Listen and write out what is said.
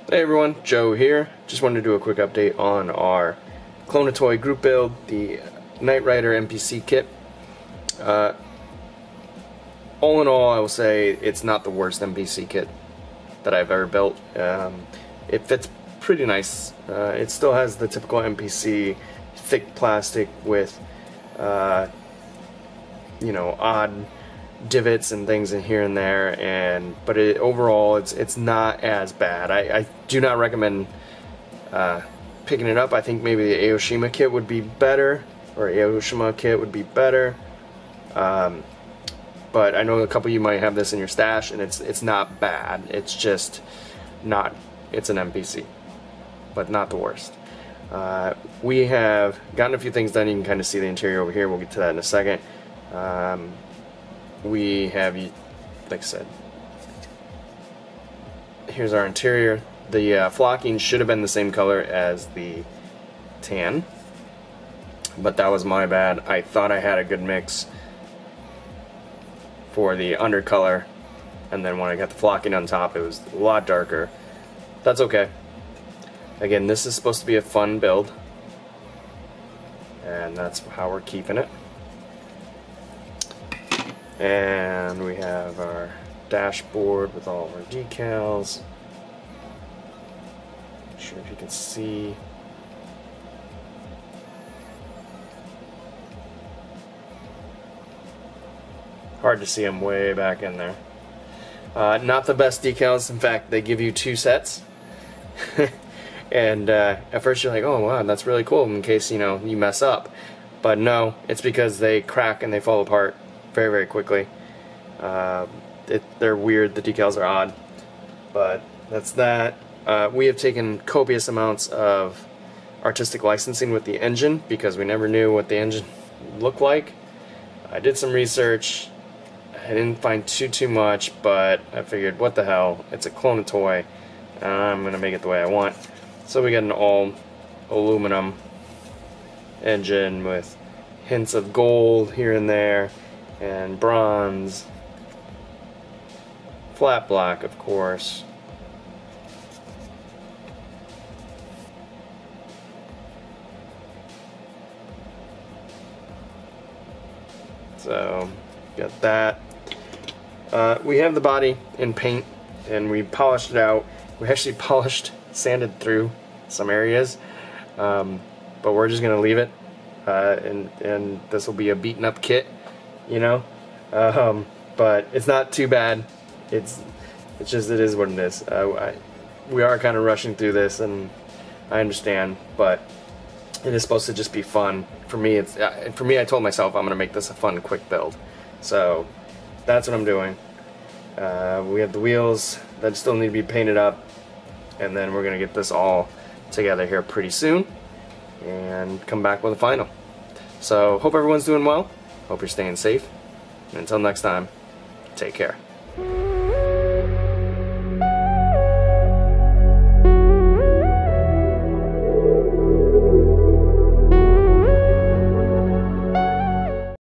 Hey everyone, Joe here. Just wanted to do a quick update on our Clone-A-Toy group build, the Knight Rider NPC kit. All in all, I will say it's not the worst NPC kit that I've ever built. It fits pretty nice. It still has the typical NPC thick plastic with you know, odd divots and things in here and there, but overall it's not as bad. I do not recommend picking it up. I think maybe the Aoshima kit would be better, or Aoshima kit would be better, but I know a couple of you might have this in your stash, and it's not bad. It's just not, it's an NPC, but not the worst. We have gotten a few things done. You can kind of see the interior over here. We'll get to that in a second. We have, like I said, here's our interior. The flocking should have been the same color as the tan, but that was my bad. I thought I had a good mix for the undercolor, and then when I got the flocking on top, it was a lot darker. That's okay. Again, this is supposed to be a fun build, and that's how we're keeping it. And we have our dashboard with all of our decals. Not sure if you can see. Hard to see them way back in there. Not the best decals. In fact, they give you 2 sets. And at first you're like, oh wow, that's really cool in case, you know, you mess up. But no, it's because they crack and they fall apart very, very quickly. They're weird, the decals are odd, but that's that. We have taken copious amounts of artistic licensing with the engine because we never knew what the engine looked like. I did some research. I didn't find too much, but I figured, what the hell, it's a Clone-A-Toy, and I'm gonna make it the way I want. So we got an all aluminum engine with hints of gold here and there, and bronze, flat black, of course. So, got that. We have the body in paint, and we polished it out. We actually sanded through some areas, but we're just gonna leave it, and this will be a beaten up kit, you know. But it's not too bad. It's just, it is what it is. We are kind of rushing through this, and I understand, but it is supposed to just be fun. For me, I told myself I'm gonna make this a fun, quick build. So that's what I'm doing. We have the wheels that still need to be painted up, and then we're gonna get this all together here pretty soon and come back with a final. So hope everyone's doing well. Hope you're staying safe. And until next time, take care.